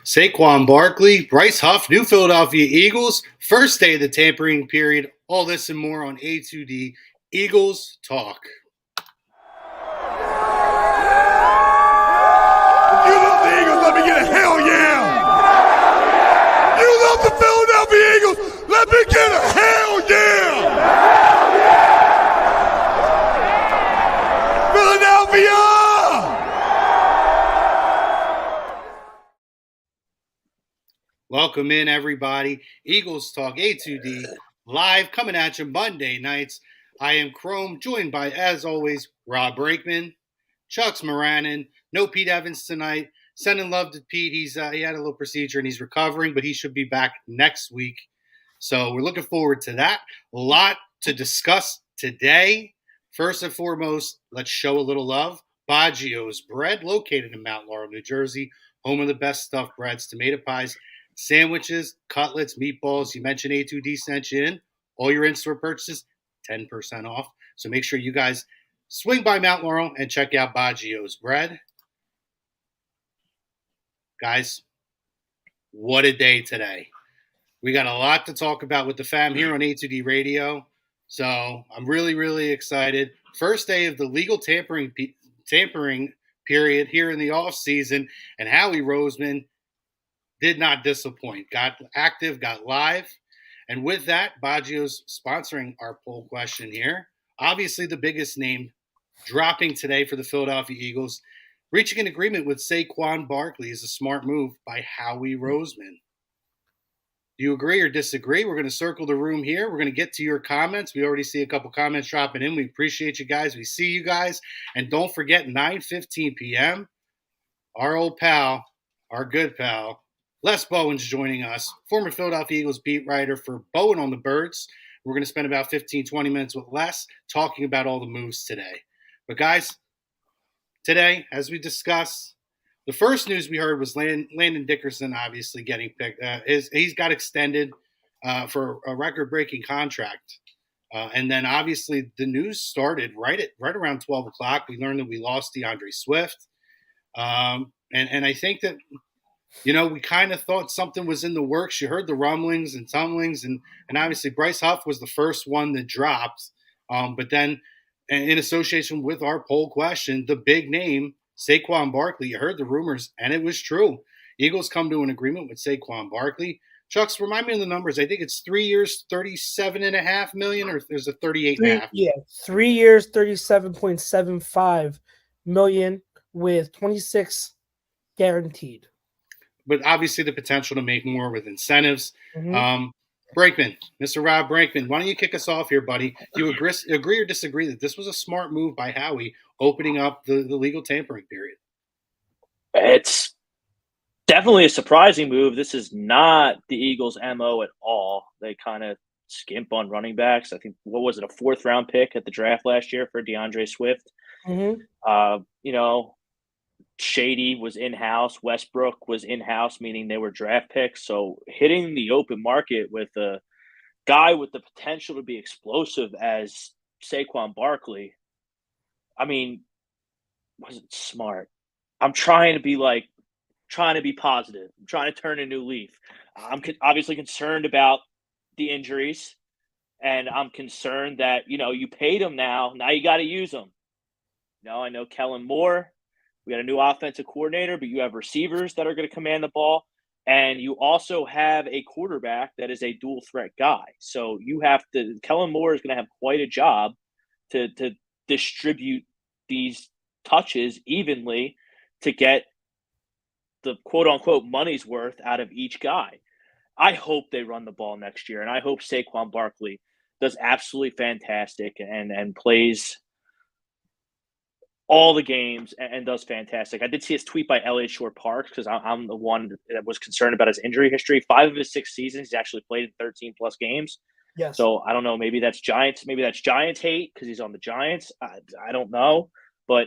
Saquon Barkley, Bryce Huff, new Philadelphia Eagles, first day of the tampering period. All this and more on A2D Eagles Talk. You love the Eagles, let me get a hell yeah! You love the Philadelphia Eagles, let me get a hell yeah! Philadelphia! Welcome in, everybody. Eagles Talk A2D live coming at you Monday nights. I am Chrome, joined by, as always, Rob Brakeman, Chucks Moranin. No Pete Evans tonight. Sending love to Pete. He had a little procedure and he's recovering, but he should be back next week. So we're looking forward to that. A lot to discuss today. First and foremost, let's show a little love. Baggio's Bread, located in Mount Laurel, New Jersey, home of the best stuffed breads, tomato pies, sandwiches, cutlets, meatballs. You mentioned A2D sent you in. All your in-store purchases, 10% off. So make sure you guys swing by Mount Laurel and check out Baggio's Bread. Guys, what a day today. We got a lot to talk about with the fam here on A2D Radio. So I'm really, really excited. First day of the legal tampering period here in the offseason, and Howie Roseman did not disappoint. Got active, got live. And with that, Baggio's sponsoring our poll question here. Obviously, the biggest name dropping today for the Philadelphia Eagles. Reaching an agreement with Saquon Barkley is a smart move by Howie Roseman. Do you agree or disagree? We're going to circle the room here. We're going to get to your comments. We already see a couple comments dropping in. We appreciate you guys. We see you guys. And don't forget, 9:15 p.m., our old pal, our good pal, Les Bowen's joining us, former Philadelphia Eagles beat writer for Bowen on the Birds. We're going to spend about 15, 20 minutes with Les talking about all the moves today. But guys, today, as we discussed, the first news we heard was Landon Dickerson obviously getting picked. He's got extended for a record-breaking contract. And then obviously the news started right around 12 o'clock. We learned that we lost DeVonta Smith. And I think that, we kind of thought something was in the works. You heard the rumblings and tumblings, and obviously Bryce Huff was the first one that dropped. But then in association with our poll question, the big name, Saquon Barkley, you heard the rumors, and it was true. Eagles come to an agreement with Saquon Barkley. Chucks, remind me of the numbers. I think it's 3 years, $37.5 million, or there's a 38.5. Yeah, 3 years, $37.75 million with 26 guaranteed. But obviously the potential to make more with incentives. Mm-hmm. Brakeman, Mr. Rob Brakeman, why don't you kick us off here, buddy? Do you agree or disagree that this was a smart move by Howie opening up the legal tampering period? It's definitely a surprising move. This is not the Eagles' MO at all. They kind of skimp on running backs. I think, what was it, a 4th-round pick at the draft last year for DeVonta Smith? Mm-hmm. Shady was in-house. Westbrook was in-house, meaning they were draft picks. So hitting the open market with a guy with the potential to be explosive as Saquon Barkley, I mean, was it smart? I'm trying to be positive. I'm trying to turn a new leaf. I'm obviously concerned about the injuries, and I'm concerned that, you paid him now you got to use him. I know Kellen Moore. We got a new offensive coordinator, but you have receivers that are going to command the ball. And you also have a quarterback that is a dual threat guy. So Kellen Moore is going to have quite a job to distribute these touches evenly to get the quote unquote money's worth out of each guy. I hope they run the ball next year. And I hope Saquon Barkley does absolutely fantastic and plays all the games and does fantastic. I did see his tweet by Elliott Shore-Parks because I'm the one that was concerned about his injury history. 5 of his 6 seasons, he's actually played in 13-plus games. Yes. So I don't know. Maybe that's Giants hate because he's on the Giants. I don't know. But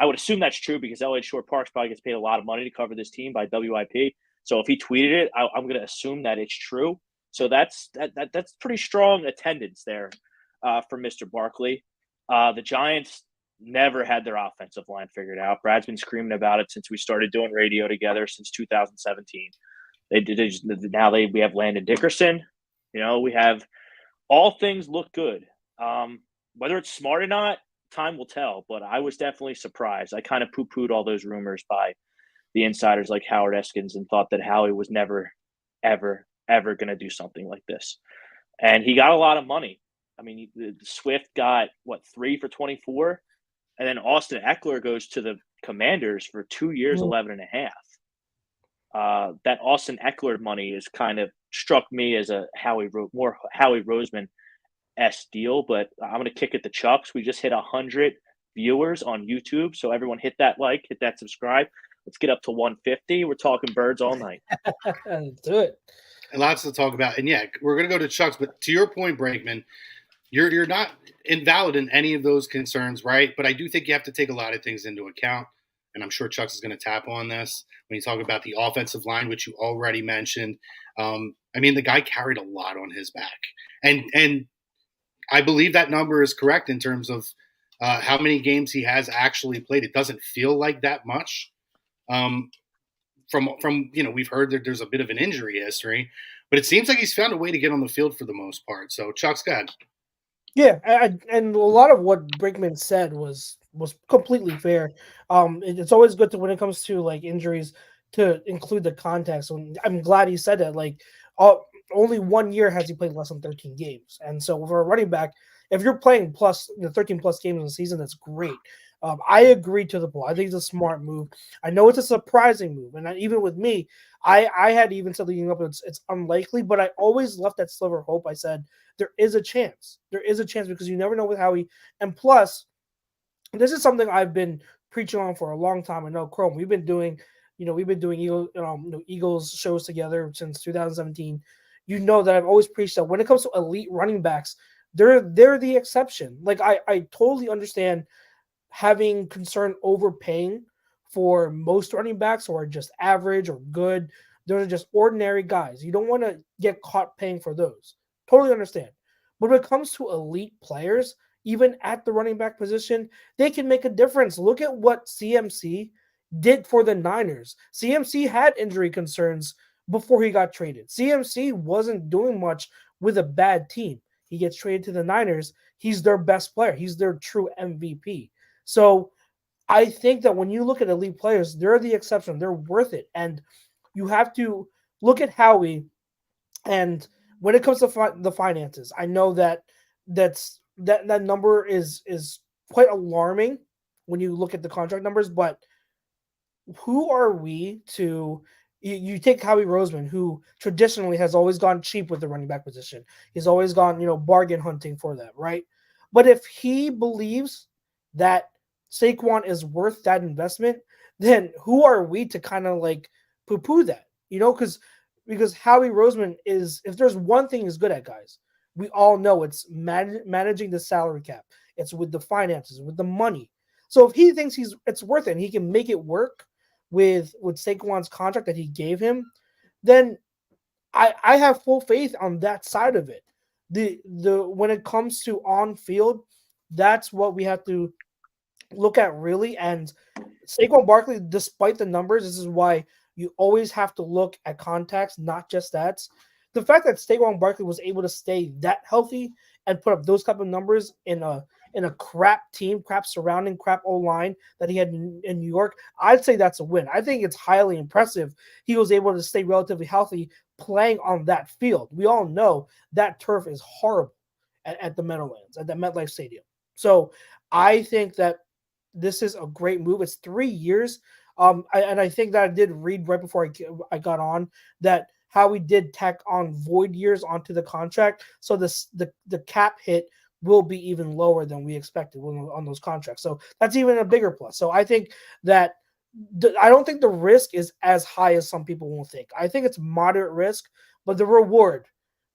I would assume that's true because Elliott Shore-Parks probably gets paid a lot of money to cover this team by WIP. So if he tweeted it, I'm going to assume that it's true. So that's pretty strong attendance there for Mr. Barkley. The Giants never had their offensive line figured out. Brad's been screaming about it since we started doing radio together since 2017. We have Landon Dickerson. We have all things look good. Whether it's smart or not, time will tell. But I was definitely surprised. I kind of poo-pooed all those rumors by the insiders like Howard Eskins and thought that Howie was never, ever, ever going to do something like this. And he got a lot of money. I mean, Swift got, 3 for 24? And then Austin Eckler goes to the Commanders for 2 years, 11 and a half. That Austin Eckler money is kind of struck me as a Howie Roseman-esque deal, but I'm going to kick it to Chucks. We just hit 100 viewers on YouTube, so everyone hit that like, hit that subscribe. Let's get up to 150. We're talking birds all night. Do it. And lots to talk about. And yeah, we're going to go to Chucks, but to your point, Brakeman, you're not invalid in any of those concerns, right? But I do think you have to take a lot of things into account. And I'm sure Chucks is going to tap on this when you talk about the offensive line, which you already mentioned. The guy carried a lot on his back. And I believe that number is correct in terms of how many games he has actually played. It doesn't feel like that much. We've heard that there's a bit of an injury history, but it seems like he's found a way to get on the field for the most part. So Chuck's good. Yeah, and a lot of what Brinkman said was completely fair. It's always good to, when it comes to like injuries, to include the context. And I'm glad he said that. Like, only 1 year has he played less than 13 games, and so for a running back, if you're playing 13 plus games in the season, that's great. I agree to the point. I think it's a smart move. I know it's a surprising move, and even with me, I had even said leading up, it's unlikely, but I always left that sliver of hope. I said there is a chance. There is a chance, because you never know with Howie. And plus, this is something I've been preaching on for a long time. I know, Chrome, we've been doing Eagles shows together since 2017. You know that I've always preached that when it comes to elite running backs, they're the exception. Like, I totally understand having concern overpaying for most running backs who are just average or good. Those are just ordinary guys. You don't want to get caught paying for those. Totally understand. But when it comes to elite players, even at the running back position, they can make a difference. Look at what CMC did for the Niners. CMC had injury concerns before he got traded. CMC wasn't doing much with a bad team. He gets traded to the Niners. He's their best player. He's their true MVP. So I think that when you look at elite players, they're the exception. They're worth it. And you have to look at Howie. And when it comes to the finances, I know that number is quite alarming when you look at the contract numbers. But who are we to – you take Howie Roseman, who traditionally has always gone cheap with the running back position. He's always gone, bargain hunting for that, right? But if he believes that Saquon is worth that investment, then who are we to kind of like poo-poo that? Because Howie Roseman is, if there's one thing he's good at, guys, we all know it's managing the salary cap. It's with the finances, with the money. So if he thinks it's worth it and he can make it work with Saquon's contract that he gave him, then I have full faith on that side of it. When it comes to on field, that's what we have to look at really. And Saquon Barkley, despite the numbers, this is why you always have to look at context, not just stats. The fact that Saquon Barkley was able to stay that healthy and put up those type of numbers in a crap team, crap surrounding, crap O-line that he had in New York, I'd say that's a win. I think it's highly impressive he was able to stay relatively healthy playing on that field. We all know that turf is horrible at the Meadowlands, at the MetLife Stadium. So I think that this is a great move. It's 3 years. I think that I did read right before I got on that Howie did tack on void years onto the contract. So the cap hit will be even lower than we expected on those contracts. So that's even a bigger plus. So I think that I don't think the risk is as high as some people will think. I think it's moderate risk, but the reward,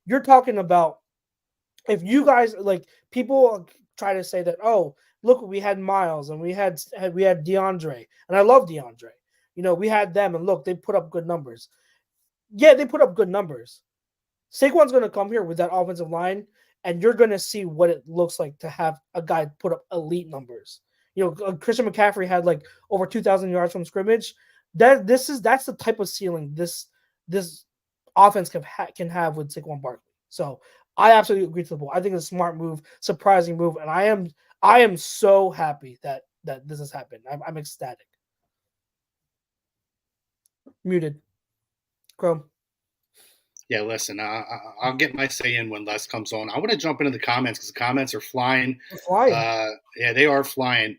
you're talking about, if you guys, like, people try to say that, oh, look, we had Miles and we had DeAndre, and I love DeAndre. We had them, and look, they put up good numbers. Yeah, they put up good numbers. Saquon's going to come here with that offensive line, and you're going to see what it looks like to have a guy put up elite numbers. Christian McCaffrey had like over 2,000 yards from scrimmage. That's the type of ceiling this offense can have with Saquon Barkley. So I absolutely agree with the ball. I think it's a smart move, surprising move, and I am so happy that this has happened. I'm ecstatic. Muted. Chrome. Yeah, listen, I'll get my say in when Les comes on. I want to jump into the comments because the comments are flying. They're flying. Yeah, they are flying.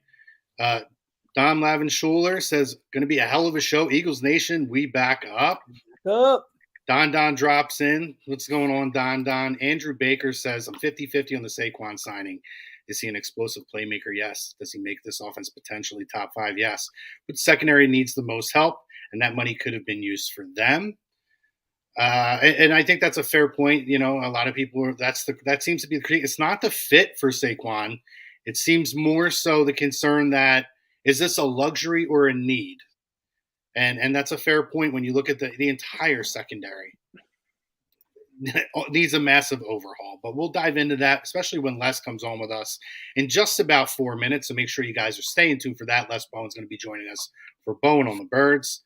Don Lavenschuler says, going to be a hell of a show. Eagles Nation, we back up. Don drops in. What's going on, Don? Andrew Baker says, I'm 50-50 on the Saquon signing. Is he an explosive playmaker? Yes. Does he make this offense potentially top 5? Yes. But secondary needs the most help, and that money could have been used for them. And I think that's a fair point. A lot of people that seems to be the it's not the fit for Saquon. It seems more so the concern that is this a luxury or a need? And that's a fair point when you look at the entire secondary. It needs a massive overhaul, but we'll dive into that, especially when Les comes on with us in just about 4 minutes. So make sure you guys are staying tuned for that. Les Bowen's going to be joining us for Bowen on the Birds.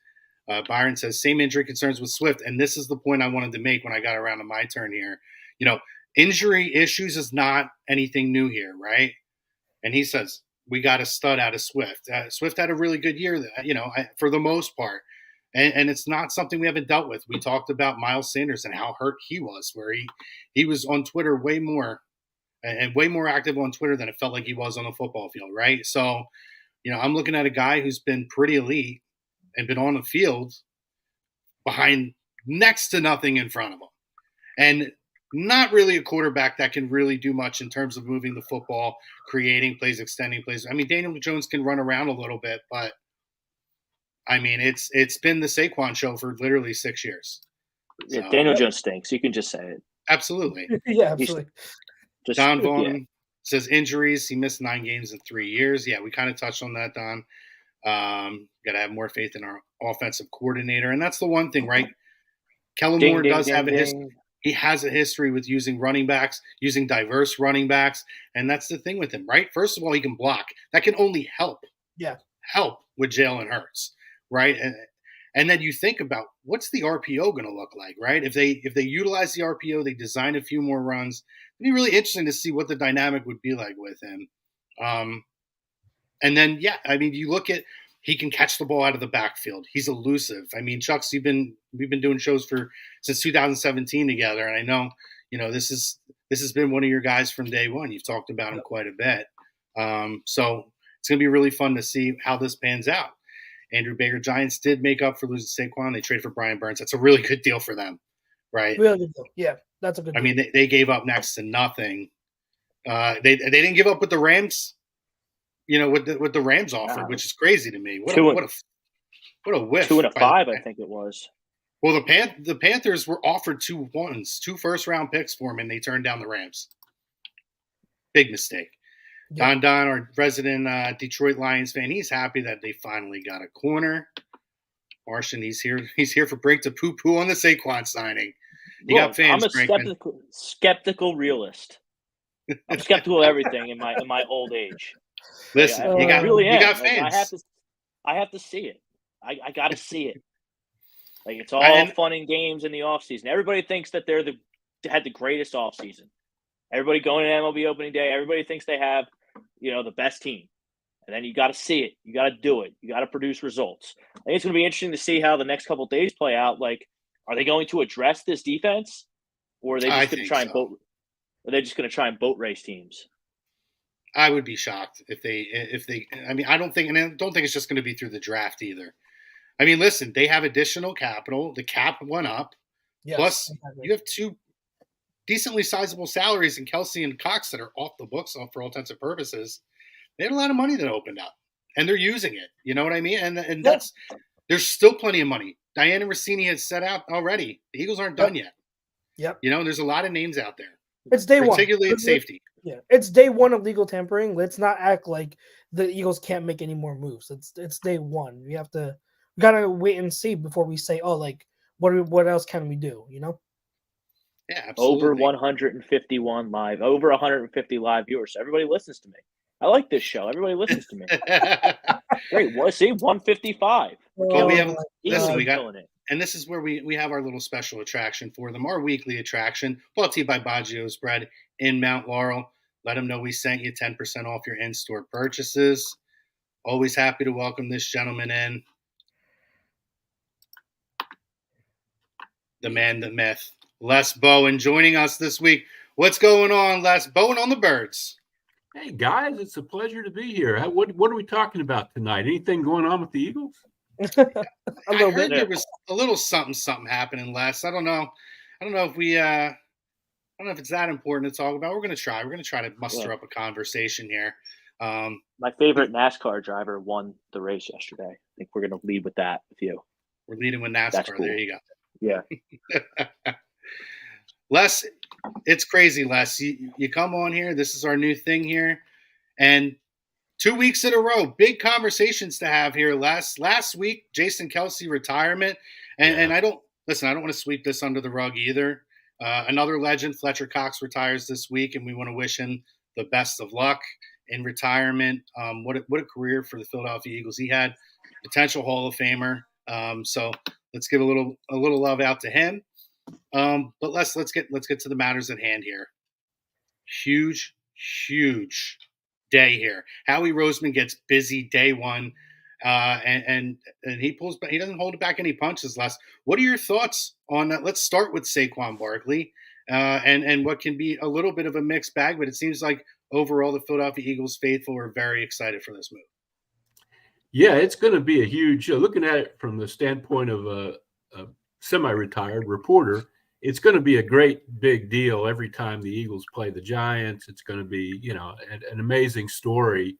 Byron says, same injury concerns with Swift. And this is the point I wanted to make when I got around to my turn here. Injury issues is not anything new here, right? And he says, we got a stud out of Swift. Swift had a really good year, for the most part. And it's not something we haven't dealt with. We talked about Miles Sanders and how hurt he was, where he was on Twitter way more active on Twitter than it felt like he was on the football field, right? So, I'm looking at a guy who's been pretty elite and been on the field behind next to nothing in front of him. And not really a quarterback that can really do much in terms of moving the football, creating plays, extending plays. I mean, Daniel Jones can run around a little bit, but I mean, it's been the Saquon show for literally 6 years. So, yeah, Daniel Jones stinks. You can just say it. Absolutely. Yeah, absolutely. Don Vaughn says injuries. He missed 9 games in 3 years. Yeah, we kind of touched on that, Don. Got to have more faith in our offensive coordinator. And that's the one thing, right? Kellen Moore does have a history. He has a history with using running backs, using diverse running backs. And that's the thing with him, right? First of all, he can block. That can only help. Yeah. Help with Jalen Hurts, right? And then you think about what's the RPO going to look like, right? If they utilize the RPO, they design a few more runs. It'd be really interesting to see what the dynamic would be like with him. And then, I mean, you look at he can catch the ball out of the backfield. He's elusive. I mean, Chuck's we've been doing shows since 2017 together, and I know this has been one of your guys from day one. You've talked about him quite a bit. So it's going to be really fun to see how this pans out. Andrew Baker, Giants did make up for losing Saquon. They traded for Brian Burns. That's a really good deal for them, right? Really good deal. Yeah, that's a good deal. I mean, they gave up next to nothing. They didn't give up with the Rams. What the Rams offered, which is crazy to me. What a whiff. 2 and a 5, I think it was. Well, the Panthers were offered 2 first-round picks for him, and they turned down the Rams. Big mistake. Yeah. Don, our resident Detroit Lions fan, he's happy that they finally got a corner. Martian, he's here. He's here for Brink to poo-poo on the Saquon signing. You got fans. I'm a skeptical realist. I'm skeptical of everything in my old age. Listen, you got fans. I have to see it. I got to see it. Like, it's all fun and games in the offseason. Everybody thinks that they had the greatest offseason. Everybody going to MLB opening day, everybody thinks they have, the best team. And then you got to see it. You got to do it. You got to produce results. I think it's going to be interesting to see how the next couple of days play out. Like, are they going to address this defense, or are they just going to try and boat? Are they just going to try and boat race teams? I would be shocked if they. I mean, I don't think it's just going to be through the draft either. I mean, listen, they have additional capital. The cap went up. Yes, plus, exactly. You have 2 decently sizable salaries in Kelsey and Cox that are off the books for all intents and purposes. They had a lot of money that opened up, and they're using it. You know what I mean? And there's still plenty of money. Diana Rossini has set out already. The Eagles aren't done yet. Yep. There's a lot of names out there. It's day one. Particularly at safety. Yeah, it's day one of legal tampering. Let's not act like the Eagles can't make any more moves. It's day one. We gotta wait and see before we say, what else can we do? Yeah, absolutely. Over 150 live viewers. So everybody listens to me. I like this show. Everybody listens to me. Great. Well, see, 155. Well, we have Oh, listen. We got, killing it. and this is where we have our little special attraction for them, our weekly attraction, brought to you by Baggio's Bread in Mount Laurel. Let them know we sent you 10% off your in-store purchases. Always happy to welcome this gentleman in. The man, the myth, Les Bowen, joining us this week. What's going on, Les? Bowen on the Birds. Hey, guys, it's a pleasure to be here. What are we talking about tonight? Anything going on with the Eagles? I heard there was a little something happening, Les. I don't know if we I don't know if it's that important to talk about. We're gonna try to muster up a conversation here. My favorite NASCAR driver won the race yesterday. I think we're gonna lead with that with you. We're leading with NASCAR. That's cool. There you go. Yeah. Les, it's crazy, Les. You come on here. This is our new thing here. And 2 weeks in a row, big conversations to have here, Les. Last week, Jason Kelce retirement. And I don't want to sweep this under the rug either. Another legend, Fletcher Cox, retires this week, and we want to wish him the best of luck in retirement. What a career for the Philadelphia Eagles he had. Potential Hall of Famer. So let's give a little love out to him. But let's get to the matters at hand here. Huge day here. Howie Roseman gets busy day one, and he pulls back. He doesn't hold back any punches. Les, what are your thoughts on that? Let's start with Saquon Barkley, and what can be a little bit of a mixed bag, but it seems like overall the Philadelphia Eagles faithful are very excited for this move. Yeah, it's going to be a huge. Looking at it from the standpoint of a semi-retired reporter, it's going to be a great big deal every time the Eagles play the Giants. It's going to be, an amazing story.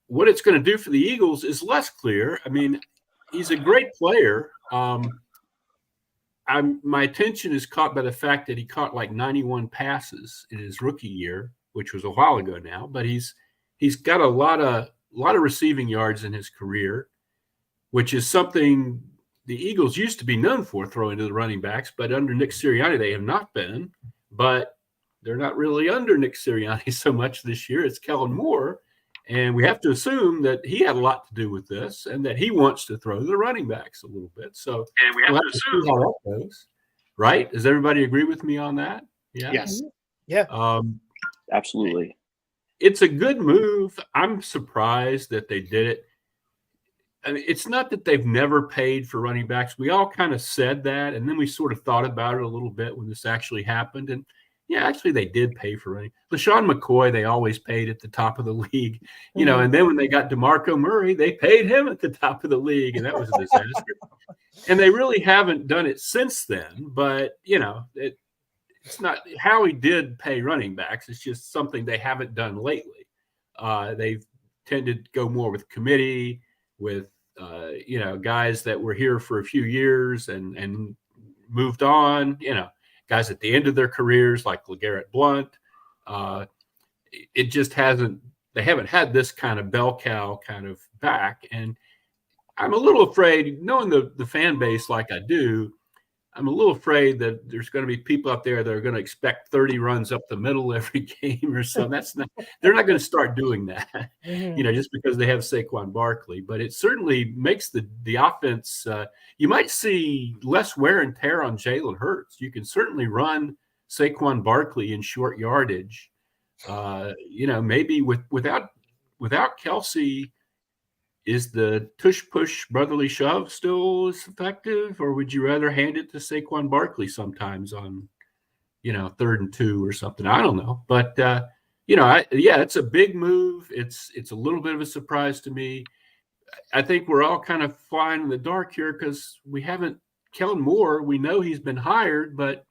What it's going to do for the Eagles is less clear. I mean, he's a great player. My attention is caught by the fact that he caught like 91 passes in his rookie year, which was a while ago now. But he's got a lot of receiving yards in his career, which is something the Eagles used to be known for, throwing to the running backs, but under Nick Sirianni, they have not been. But they're not really under Nick Sirianni so much this year. It's Kellen Moore, and we have to assume that he had a lot to do with this and that he wants to throw to the running backs a little bit. So and we have to assume how that goes, right? Does everybody agree with me on that? Yeah. Yes. Yeah. Absolutely. It's a good move. I'm surprised that they did it. I mean, it's not that they've never paid for running backs. We all kind of said that, and then we sort of thought about it a little bit when this actually happened. And, yeah, actually they did pay for running. LaShawn McCoy, they always paid at the top of the league. And then when they got DeMarco Murray, they paid him at the top of the league, and that was a disaster. And they really haven't done it since then. But, it's not – Howie did pay running backs. It's just something they haven't done lately. They've tended to go more with committee, with guys that were here for a few years and moved on, guys at the end of their careers like LeGarrette Blount. It just they haven't had this kind of bell cow kind of back. And I'm a little afraid, knowing the fan base like I do, I'm a little afraid that there's going to be people out there that are going to expect 30 runs up the middle every game or so. They're not going to start doing that, just because they have Saquon Barkley. But it certainly makes the offense. You might see less wear and tear on Jalen Hurts. You can certainly run Saquon Barkley in short yardage. Maybe without Kelce. Is the tush-push brotherly shove still as effective, or would you rather hand it to Saquon Barkley sometimes on, 3rd and 2 or something? I don't know. But, it's a big move. It's a little bit of a surprise to me. I think we're all kind of flying in the dark here because we haven't – Kellen Moore, we know he's been hired, but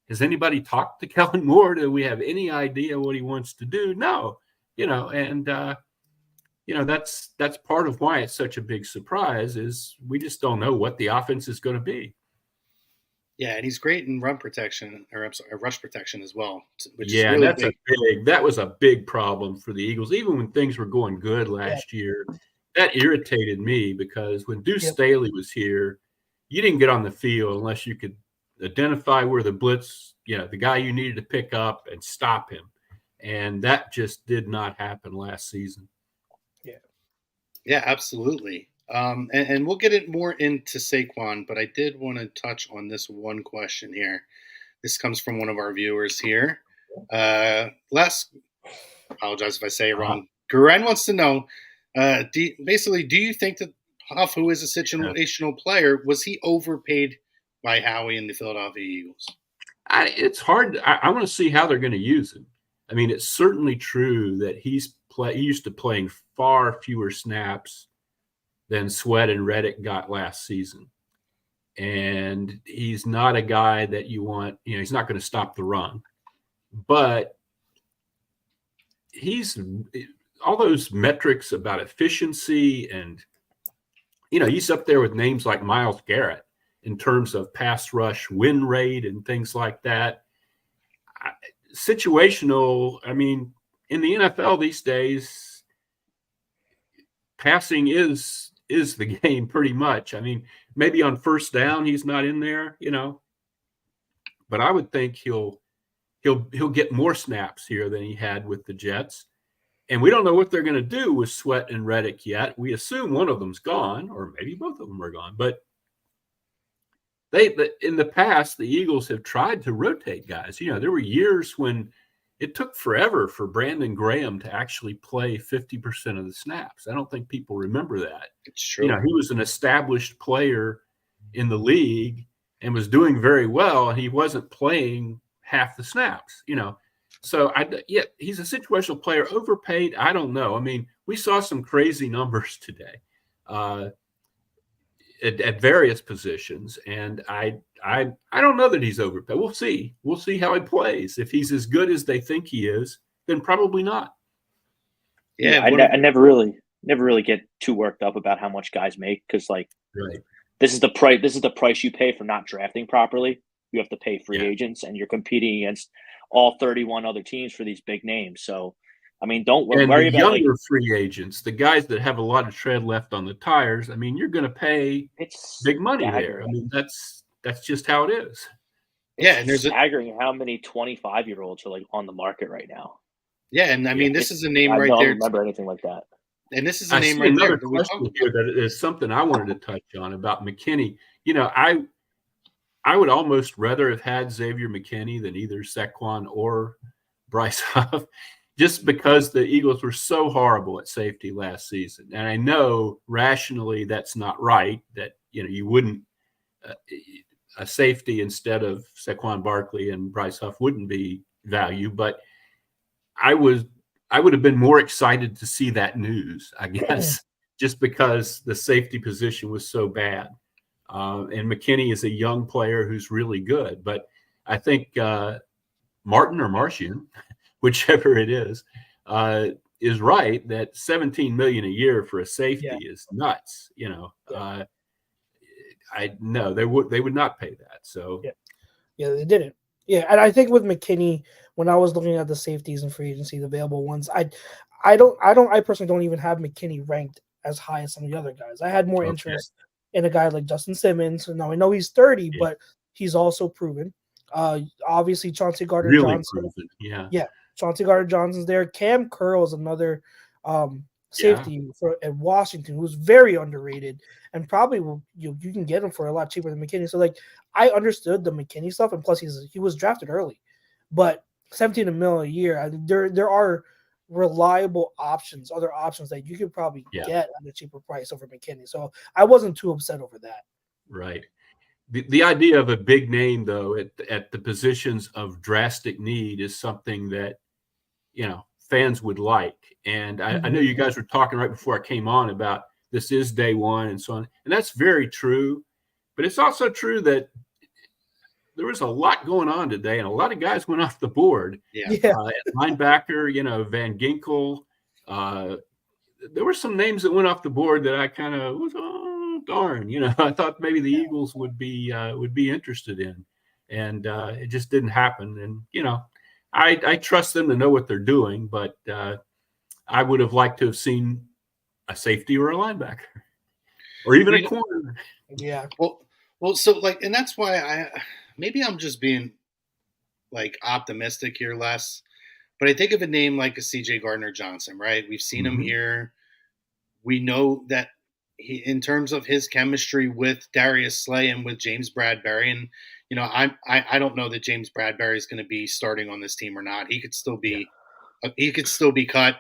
has anybody talked to Kellen Moore? Do we have any idea what he wants to do? No. That's part of why it's such a big surprise is we just don't know what the offense is going to be. Yeah, and he's great in run protection or rush protection as well. Which yeah, is really that's big. that was a big problem for the Eagles. Even when things were going good last year, that irritated me because when Deuce Staley was here, you didn't get on the field unless you could identify where the blitz, the guy you needed to pick up and stop him. And that just did not happen last season. Yeah, absolutely. And we'll get it more into Saquon, but I did want to touch on this one question here. This comes from one of our viewers here. Apologize if I say it wrong. Guren wants to know, do you think that Huff, who is a situational player, was he overpaid by Howie and the Philadelphia Eagles? It's hard. I want to see how they're going to use him. I mean, it's certainly true that he used to playing far fewer snaps than Sweat and Reddick got last season. And he's not a guy that you want, he's not going to stop the run. But he's all those metrics about efficiency and, he's up there with names like Myles Garrett in terms of pass rush win rate and things like that. Situational, I mean, in the NFL these days, passing is the game pretty much. I mean, maybe on first down he's not in there, but I would think he'll get more snaps here than he had with the Jets. And we don't know what they're going to do with Sweat and Reddick yet. We assume one of them's gone, or maybe both of them are gone. But in the past, the Eagles have tried to rotate guys. There were years when it took forever for Brandon Graham to actually play 50% of the snaps. I don't think people remember that. It's true. He was an established player in the league and was doing very well, and he wasn't playing half the snaps, So, he's a situational player. Overpaid, I don't know. I mean, we saw some crazy numbers today at various positions, and I don't know that he's overpaid. We'll see. We'll see how he plays. If he's as good as they think he is, then probably not. Yeah, I never really get too worked up about how much guys make, because this is the price. This is the price you pay for not drafting properly. You have to pay free agents, and you're competing against all 31 other teams for these big names. So, I mean, don't worry about younger free agents, the guys that have a lot of tread left on the tires. I mean, you're going to pay big money there. I mean, that's just how it is. And there's staggering how many 25-year-olds are on the market right now. Yeah, and I mean, this is a name I right don't there. remember anything like that. And this is a name right there. Another question here that is something I wanted to touch on about McKinney. I would almost rather have had Xavier McKinney than either Saquon or Bryce Huff, just because the Eagles were so horrible at safety last season. And I know rationally that's not right, that you wouldn't a safety instead of Saquon Barkley and Bryce Huff wouldn't be value, but I would have been more excited to see that news, I guess, just because the safety position was so bad. And McKinney is a young player who's really good. But I think Martin or Martian, whichever it is right that $17 million a year for a safety is nuts. I know they would not pay that. So they didn't. Yeah, and I think with McKinney, when I was looking at the safeties and free agency, the available ones, I personally don't even have McKinney ranked as high as some of the other guys. I had more interest in a guy like Justin Simmons. Now I know he's 30, but he's also proven. Obviously Chauncey Gardner-Johnson. Chauncey Gardner-Johnson's there. Cam Curl is another safety at Washington who's very underrated, and probably you can get him for a lot cheaper than McKinney. So I understood the McKinney stuff, and plus he was drafted early, but $17 million a year. There are reliable options, other options that you could probably get at a cheaper price over McKinney. So I wasn't too upset over that. Right. The idea of a big name, though, at the positions of drastic need is something that, fans would like. And I know you guys were talking right before I came on about this is day one and so on. And that's very true. But it's also true that there was a lot going on today, and a lot of guys went off the board. Linebacker, Van Ginkel. There were some names that went off the board that I kind of was, darn. I thought maybe the Eagles would be interested in, and it just didn't happen. And I trust them to know what they're doing, but I would have liked to have seen a safety or a linebacker, or even a corner. Yeah. Well, so and that's why maybe I'm just being optimistic here, Les. But I think of a name like a C.J. Gardner-Johnson, right? We've seen him here. We know that he, in terms of his chemistry with Darius Slay and with James Bradbury, and I don't know that James Bradbury is going to be starting on this team or not. He could still be cut.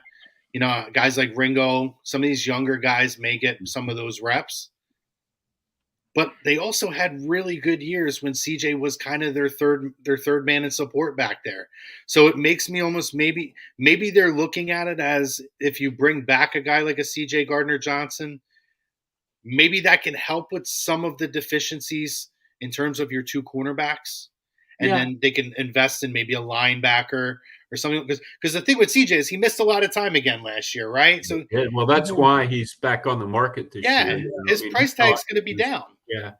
Guys like Ringo, some of these younger guys may get some of those reps. But they also had really good years when CJ was kind of their third man in support back there. So it makes me almost maybe they're looking at it as if you bring back a guy like a CJ Gardner-Johnson, maybe that can help with some of the deficiencies in terms of your two cornerbacks. And then they can invest in maybe a linebacker or something. Because the thing with CJ is he missed a lot of time again last year, right? So well, that's why he's back on the market this year. His price tag's going to be down. Yeah.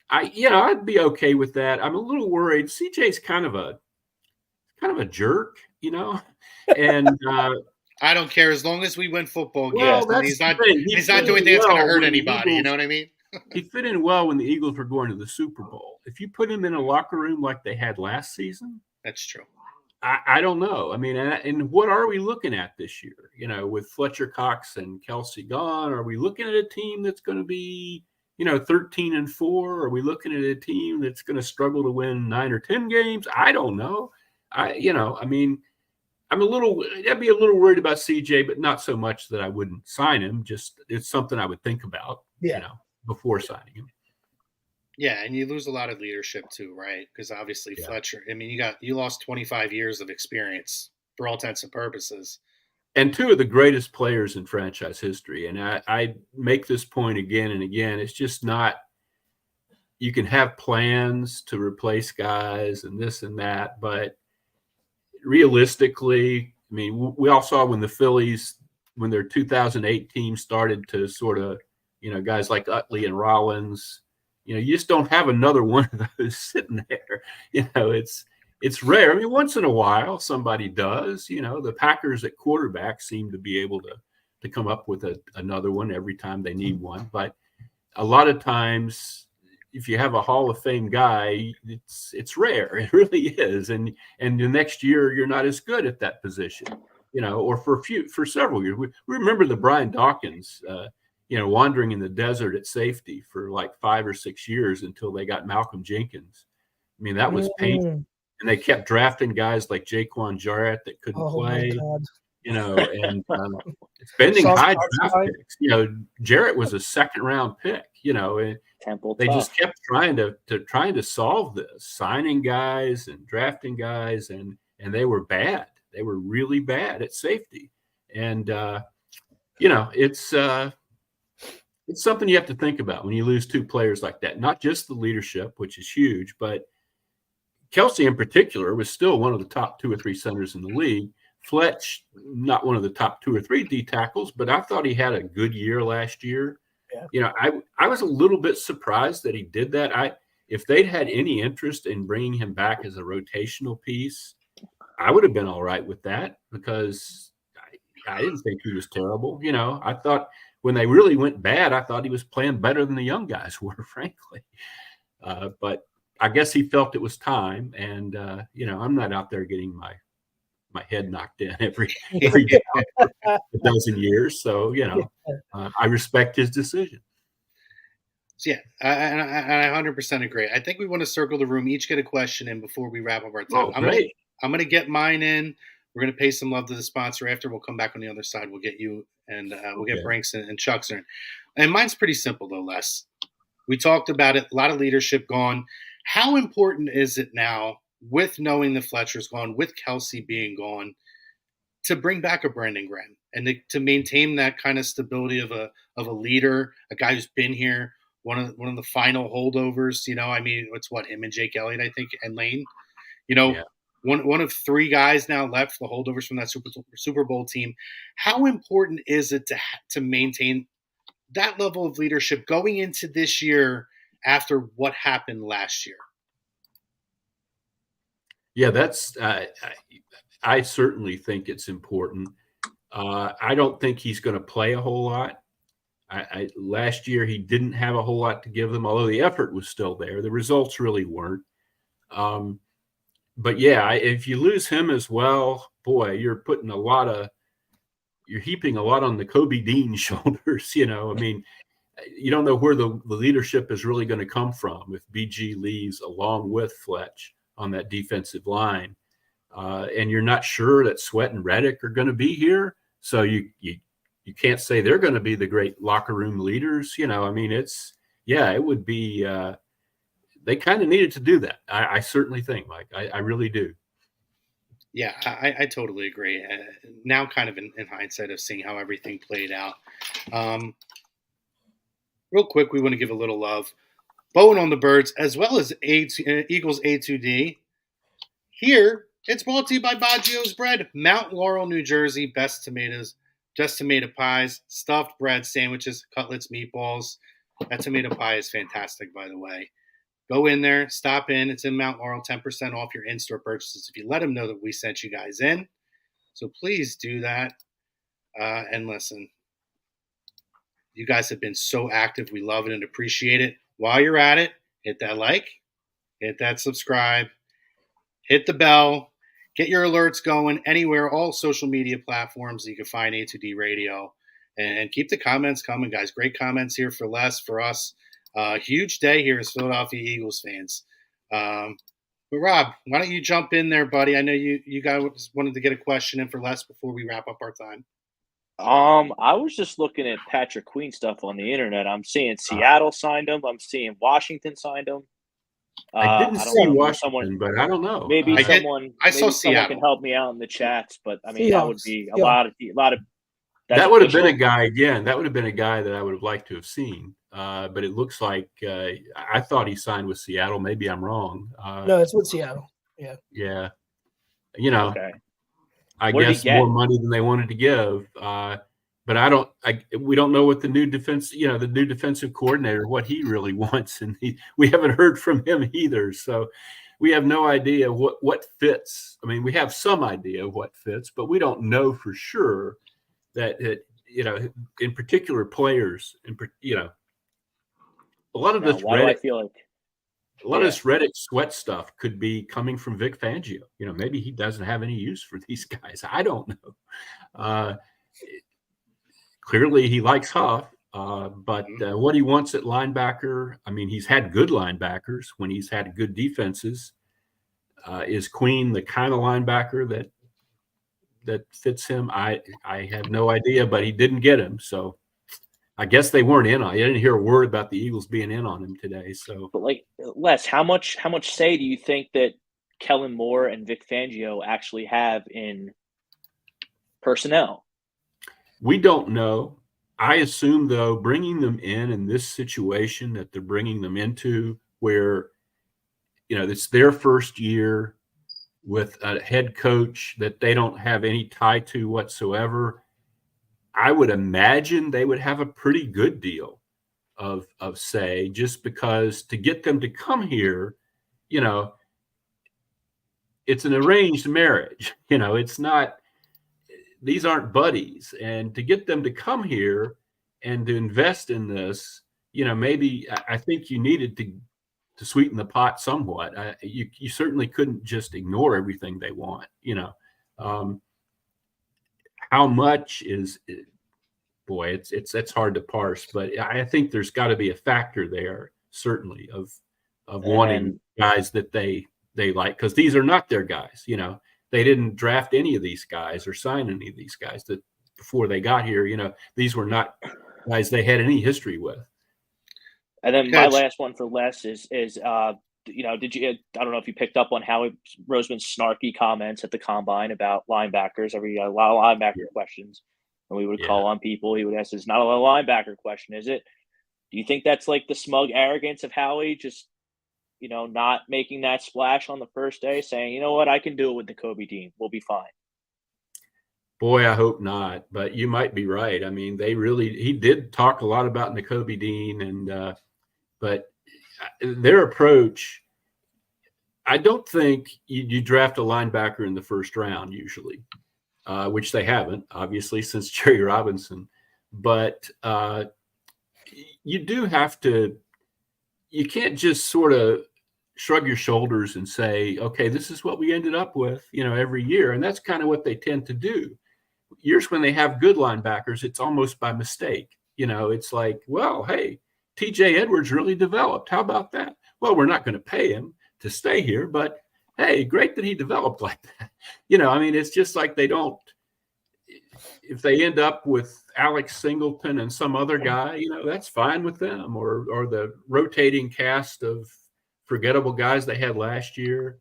I'd be okay with that. I'm a little worried. CJ's kind of a jerk, and I don't care as long as we win football games. Well, he's not doing anything that's going to hurt anybody. You know what I mean? He fit in well when the Eagles were going to the Super Bowl. If you put him in a locker room like they had last season, that's true. I don't know. I mean, and what are we looking at this year? With Fletcher Cox and Kelsey gone, are we looking at a team that's going to be, 13-4? Are we looking at a team that's going to struggle to win 9 or 10 games? I don't know. I'd be a little worried about CJ, but not so much that I wouldn't sign him. Just it's something I would think about, before signing him. Yeah, and you lose a lot of leadership too, right? Because obviously Fletcher, you lost 25 years of experience for all intents and purposes. And two of the greatest players in franchise history. And I make this point again and again. It's just not – you can have plans to replace guys and this and that, but realistically, we all saw when the Phillies, when their 2008 team started to sort of, guys like Utley and Rollins – you just don't have another one of those sitting there. It's rare. Once in a while somebody does. The Packers at quarterback seem to be able to come up with another one every time they need one. But a lot of times, if you have a Hall of Fame guy, it's rare. It really is. And the next year you're not as good at that position. Or for several years. We remember the Brian Dawkins. Wandering in the desert at safety for like 5 or 6 years until they got Malcolm Jenkins. That was painful. And they kept drafting guys like Jaquan Jarrett that couldn't play, and spending high draft picks. Jarrett was a second-round pick, and they just kept trying to solve this, signing guys and drafting guys, and they were bad. They were really bad at safety. And, it's something you have to think about when you lose two players like that. Not just the leadership, which is huge, but Kelsey in particular was still one of the top 2 or 3 centers in the league. Fletch, not one of the top 2 or 3 D tackles, but I thought he had a good year last year. Yeah. I was a little bit surprised that he did that. If they'd had any interest in bringing him back as a rotational piece, I would have been all right with that because I didn't think he was terrible. I thought – when they really went bad, I thought he was playing better than the young guys were, frankly. But I guess he felt it was time. And, I'm not out there getting my head knocked in every day for a dozen years. So, I respect his decision. Yeah, I 100% agree. I think we want to circle the room, each get a question in before we wrap up our time. I'm going to get mine in. We're going to pay some love to the sponsor after. We'll come back on the other side. We'll get you and we'll get Brinks and Chuck's in. And mine's pretty simple, though, Les. We talked about it. A lot of leadership gone. How important is it now, with knowing the Fletcher's gone, with Kelsey being gone, to bring back a Brandon Graham and to maintain that kind of stability of a leader, a guy who's been here, one of the final holdovers? It's him and Jake Elliott, I think, and Lane. One of 3 guys now left, the holdovers from that Super Bowl team. How important is it to maintain that level of leadership going into this year after what happened last year? Yeah, that's I certainly think it's important. I don't think he's going to play a whole lot. Last year he didn't have a whole lot to give them, although the effort was still there. The results really weren't. but yeah, if you lose him as well, boy, you're heaping a lot on the Kobe Dean shoulders. I mean, you don't know where the leadership is really going to come from if BG leaves along with Fletch on that defensive line. And you're not sure that Sweat and Reddick are going to be here. So you can't say they're going to be the great locker room leaders. I mean, it would be, they kind of needed to do that. I certainly think, Mike, I really do. Yeah, I totally agree. Now kind of in hindsight of seeing how everything played out. Real quick, we want to give a little love. Bowing on the Birds, as well as Eagles A2D. Here, it's brought to you by Baggio's Bread, Mount Laurel, New Jersey. Best tomatoes, just tomato pies, stuffed bread, sandwiches, cutlets, meatballs. That tomato pie is fantastic, by the way. Go in there, stop in. It's in Mount Laurel, 10% off your in-store purchases if you let them know that we sent you guys in. So please do that. And listen, you guys have been so active. We love it and appreciate it. While you're at it, hit that like, hit that subscribe, hit the bell, get your alerts going anywhere, all social media platforms you can find A2D Radio. And keep the comments coming, guys. Great comments here for Les, for us. Huge day here as Philadelphia Eagles fans. But Rob, why don't you jump in there, buddy? I know you guys wanted to get a question in for Les before we wrap up our time. I was just looking at Patrick Queen stuff on the internet. I'm seeing Seattle signed him. I'm seeing Washington signed him. I didn't see Washington, but I don't know. Maybe someone Seattle. can help me out in the chats. But I mean, Seahawks. that would be a lot of. That would have been a guy again. That would have been a guy that I would have liked to have seen. But it looks like I thought he signed with Seattle. Maybe I'm wrong. No, it's with Seattle. Yeah. Yeah. Okay. I guess more money than they wanted to give. But we don't know what the new defensive coordinator, what he really wants. And we haven't heard from him either. So we have no idea what fits. I mean, we have some idea of what fits, but we don't know for sure that in particular players, a lot of this Reddick, this Reddick Sweat stuff could be coming from Vic Fangio. Maybe he doesn't have any use for these guys. I don't know. Clearly he likes Huff, but what he wants at linebacker, I mean, he's had good linebackers when he's had good defenses. Is Queen the kind of linebacker that fits him? I have no idea, but he didn't get him. So I guess they weren't in on it. I didn't hear a word about the Eagles being in on him today. So, but Les, how much say do you think that Kellen Moore and Vic Fangio actually have in personnel? We don't know. I assume, though, bringing them in this situation that they're bringing them into, where it's their first year with a head coach that they don't have any tie to whatsoever, I would imagine they would have a pretty good deal of say, just because to get them to come here, it's an arranged marriage. It's not, these aren't buddies. And to get them to come here and to invest in this, maybe I think you needed to sweeten the pot somewhat. You certainly couldn't just ignore everything they want. How much is, boy, it's hard to parse, but I think there's got to be a factor there, certainly, of wanting guys that they like, because these are not their guys. They didn't draft any of these guys or sign any of these guys that before they got here. These were not guys they had any history with. And then my last one for Les is did you? I don't know if you picked up on Howie Roseman's snarky comments at the combine about linebackers. A lot of linebacker questions, and we would call on people. He would ask, "It's not a linebacker question, is it?" Do you think that's like the smug arrogance of Howie, just not making that splash on the first day, saying, "You know what, I can do it with the Kobe Dean. We'll be fine." Boy, I hope not, but you might be right. I mean, he did talk a lot about Nakobe Dean, and but their approach, I don't think you draft a linebacker in the first round usually, which they haven't, obviously, since Jerry Robinson. But you do have to, you can't just sort of shrug your shoulders and say, okay, this is what we ended up with, every year. And that's kind of what they tend to do. Years when they have good linebackers, it's almost by mistake. It's like, well, hey, TJ Edwards really developed. How about that? Well, we're not going to pay him to stay here, but hey, great that he developed like that. It's just like they don't. If they end up with Alex Singleton and some other guy, that's fine with them, or the rotating cast of forgettable guys they had last year.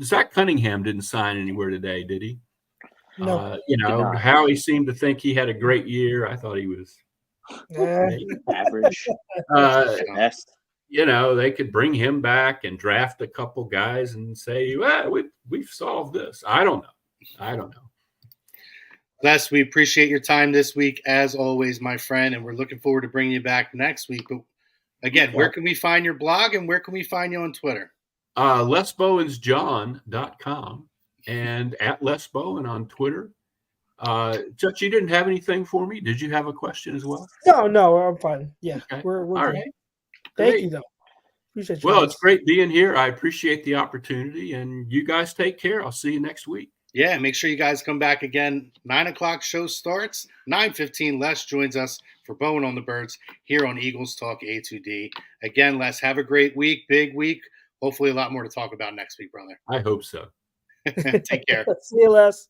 Zach Cunningham didn't sign anywhere today, did he? No. Howie seemed to think he had a great year. I thought he was average. Best. They could bring him back and draft a couple guys and say, well, we've solved this. I don't know. Les, we appreciate your time this week, as always, my friend, and we're looking forward to bringing you back next week. But again, where can we find your blog and where can we find you on Twitter? LesBowensJohn.com and at Les Bowen on Twitter. Chuck, you didn't have anything for me? Did you have a question as well? No, I'm fine. Yeah, okay. we're all good. right. Thank you, though. Appreciate you. Well, it's great being here. I appreciate the opportunity, and you guys take care. I'll see you next week. Yeah, make sure you guys come back again. 9 o'clock show starts. 9:15, Les joins us for Bowen on the Birds here on Eagles Talk A2D. Again, Les, have a great week, big week. Hopefully a lot more to talk about next week, brother. I hope so. Take care. See you, Les.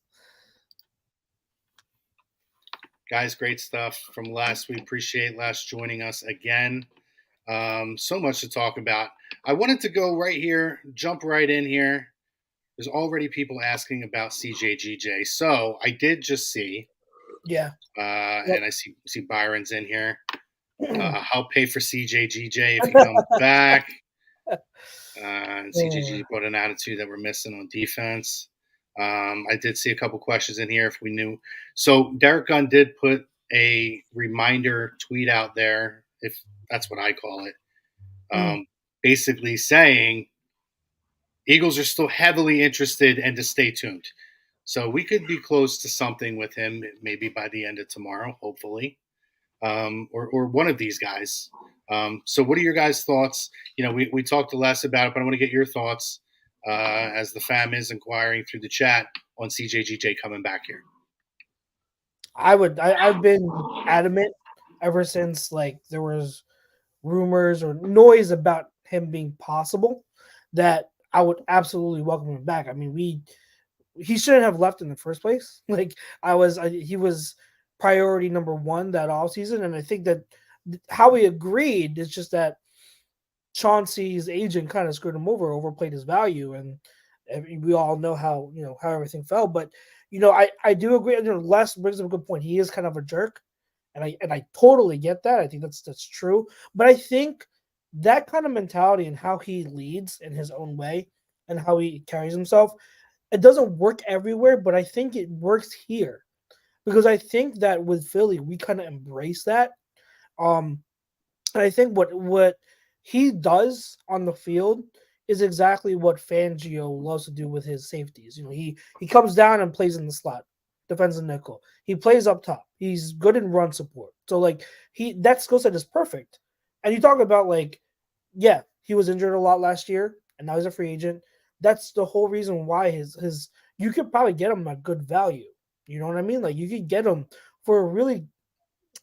Guys, great stuff from Les. We appreciate Les joining us again. So much to talk about. I wanted to go right here, jump right in here. There's already people asking about CJGJ. So I did just see. Yeah. And I see Byron's in here. I'll pay for CJGJ if he comes back. And CJGJ brought an attitude that we're missing on defense. I did see a couple questions in here if we knew. So Derek Gunn did put a reminder tweet out there, if that's what I call it, basically saying Eagles are still heavily interested and to stay tuned. So we could be close to something with him, maybe by the end of tomorrow, hopefully, or one of these guys. So what are your guys' thoughts? We talked to Les about it, but I want to get your thoughts as the fam is inquiring through the chat on CJGJ coming back here. I've been adamant ever since there was rumors or noise about him being possible that I would absolutely welcome him back. I mean, he shouldn't have left in the first place. He was priority number one that offseason, and I think that how we agreed is just that Chauncey's agent kind of screwed him over, overplayed his value, and we all know how everything fell. But I do agree. Les brings up a good point. He is kind of a jerk, and I totally get that. I think that's true. But I think that kind of mentality and how he leads in his own way and how he carries himself, it doesn't work everywhere, but I think it works here because I think that with Philly we kind of embrace that. And I think what he does on the field is exactly what Fangio loves to do with his safeties. He comes down and plays in the slot, defensive nickel. He plays up top. He's good in run support. So that skill set is perfect. And you talk about he was injured a lot last year, and now he's a free agent. That's the whole reason why his you could probably get him at good value. You know what I mean? You could get him for a really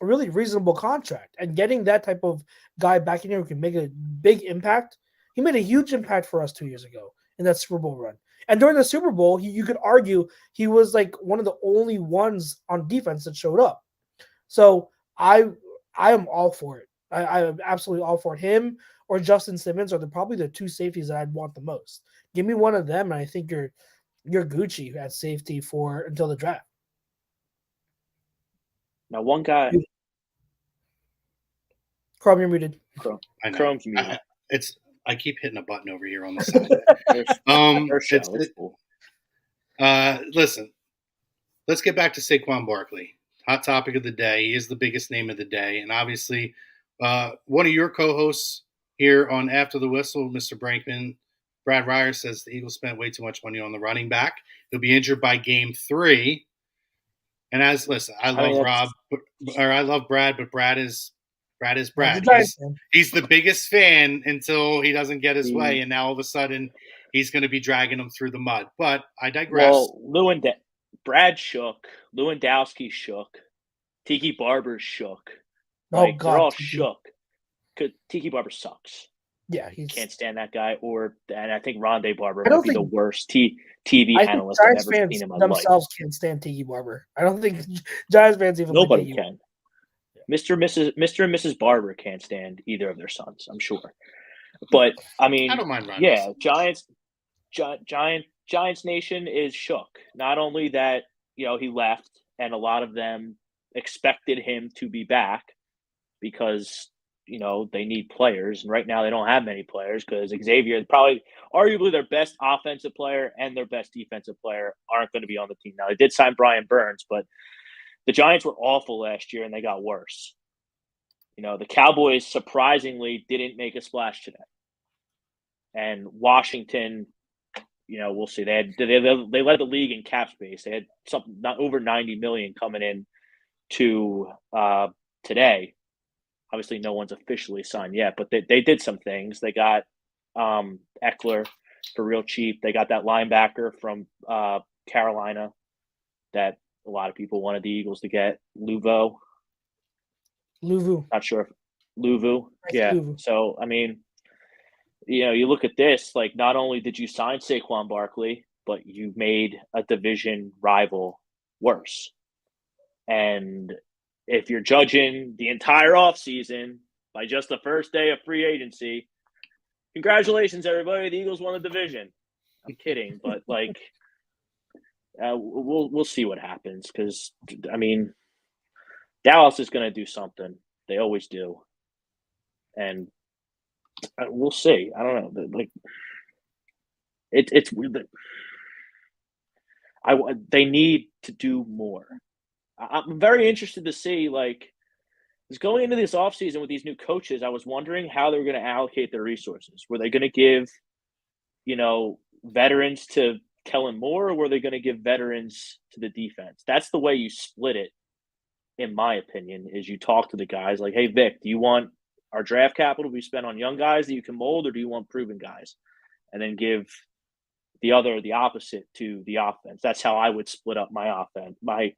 reasonable contract, and getting that type of guy back in here who can make a big impact. He made a huge impact for us 2 years ago in that Super Bowl run. And during the Super Bowl, you could argue he was one of the only ones on defense that showed up. So I am all for it. I am absolutely all for it. Him or Justin Simmons are probably the two safeties that I'd want the most. Give me one of them, and I think you're Gucci at safety until the draft. Now, one guy. Chrome, you're muted. Chrome's muted. I keep hitting a button over here on the side. Listen, let's get back to Saquon Barkley. Hot topic of the day. He is the biggest name of the day. And obviously, one of your co-hosts here on After the Whistle, Mr. Brankman, Brad Ryer, says the Eagles spent way too much money on the running back. He'll be injured by game 3. And I love Brad, but Brad is Brad is I'm a Brad. Giants fan. He's the biggest fan until he doesn't get his Mm. way, and now all of a sudden he's going to be dragging him through the mud. But I digress. Well, Brad shook. Lewandowski shook. Tiki Barber shook. Oh Like, God, they're all Tiki. shook. Tiki Barber sucks. Yeah, he's. Can't stand that guy. And I think Rondé Barber I don't might be the think- worst TV I think analyst I've Giants ever fans seen in my life. themselves can't stand Tiki Barber. I don't think Giants fans even like Nobody Tiki. can. Mr. and Mrs. Barber can't stand either of their sons, I'm sure. But I mean, I don't mind Rondé. yeah, Giants Nation is shook. Not only that, he left, and a lot of them expected him to be back because they need players, and right now they don't have many players because Xavier is probably arguably their best offensive player and their best defensive player aren't going to be on the team now. They did sign Brian Burns, but the Giants were awful last year and they got worse. The Cowboys surprisingly didn't make a splash today, and Washington, we'll see. They led the league in cap space. They had something not over $90 million coming in to today. Obviously, no one's officially signed yet, but they did some things. They got Eckler for real cheap. They got that linebacker from Carolina that a lot of people wanted the Eagles to get, Luvu. Not sure if Luvu. Yeah. Luvu. So, I mean, you look at this, like, not only did you sign Saquon Barkley, but you made a division rival worse. And if you're judging the entire offseason by just the first day of free agency, congratulations, everybody. The Eagles won the division. I'm kidding, but, like, we'll see what happens because, I mean, Dallas is going to do something. They always do. And we'll see. I don't know. Like, it's weird. They need to do more. I'm very interested to see, like, going into this offseason with these new coaches, I was wondering how they were going to allocate their resources. Were they going to give, veterans to Kellen Moore, or were they going to give veterans to the defense? That's the way you split it, in my opinion, is you talk to the guys like, hey, Vic, do you want our draft capital to be spent on young guys that you can mold, or do you want proven guys? And then give the opposite to the offense. That's how I would split up my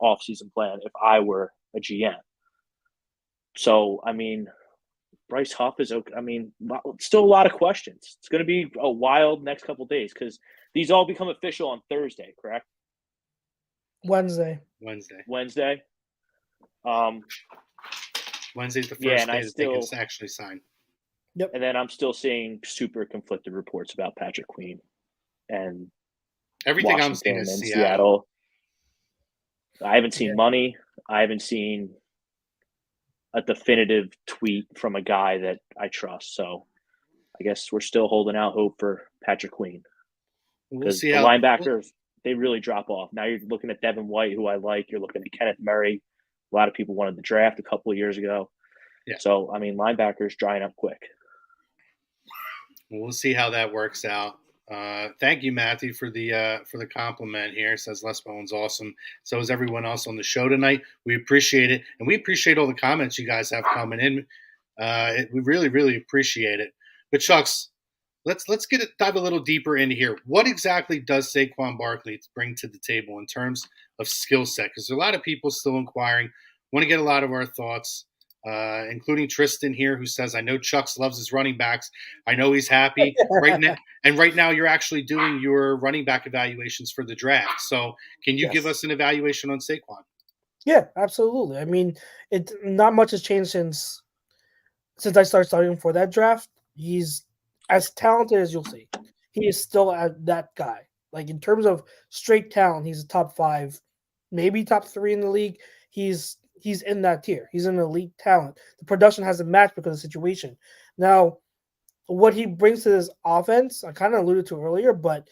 offseason plan if I were a GM. So, I mean, Bryce Huff is okay. I mean, still a lot of questions. It's going to be a wild next couple of days because these all become official on Thursday, correct? Wednesday. Wednesday's the first day that they can actually sign. Yep. And then I'm still seeing super conflicted reports about Patrick Queen and everything Washington I'm seeing is and Seattle. I haven't seen money. I haven't seen a definitive tweet from a guy that I trust. So I guess we're still holding out hope for Patrick Queen. Because the linebackers, they really drop off. Now you're looking at Devin White, who I like. You're looking at Kenneth Murray. A lot of people wanted to draft a couple of years ago. Yeah. So, I mean, linebackers drying up quick. We'll see how that works out. Thank you, Matthew, for the compliment here. Says Les Bowen's awesome. So is everyone else on the show tonight. We appreciate it, and we appreciate all the comments you guys have coming in. We really, really appreciate it. But Chucks, let's dive a little deeper into here. What exactly does Saquon Barkley bring to the table in terms of skill set? Because there's a lot of people still inquiring. Want to get a lot of our thoughts. Including Tristan here, who says, I know Chucks loves his running backs. I know he's happy right now. And right now you're actually doing your running back evaluations for the draft. So can you give us an evaluation on Saquon? Yeah, absolutely. I mean, not much has changed since I started studying for that draft. He's as talented as you'll see. He is still that guy. Like, in terms of straight talent, he's a top 5, maybe top 3 in the league. He's in that tier. He's an elite talent. The production hasn't matched because of the situation. Now, what he brings to this offense, I kind of alluded to earlier, but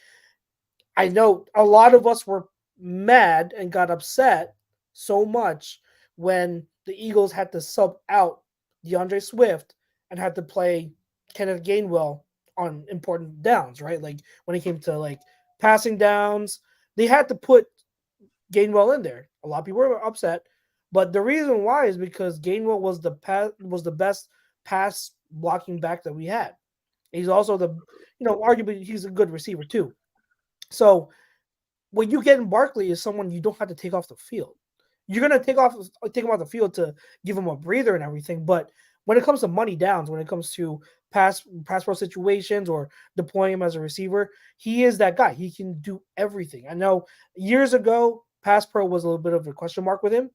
I know a lot of us were mad and got upset so much when the Eagles had to sub out DeAndre Swift and had to play Kenneth Gainwell on important downs, right? Like, when it came to, like, passing downs, they had to put Gainwell in there. A lot of people were upset. But the reason why is because Gainwell was the best pass blocking back that we had. He's also arguably he's a good receiver too. So what you get in Barkley is someone you don't have to take off the field. You're gonna take him off the field to give him a breather and everything, but when it comes to money downs, when it comes to pass pro situations or deploying him as a receiver, he is that guy. He can do everything. I know years ago, pass pro was a little bit of a question mark with him,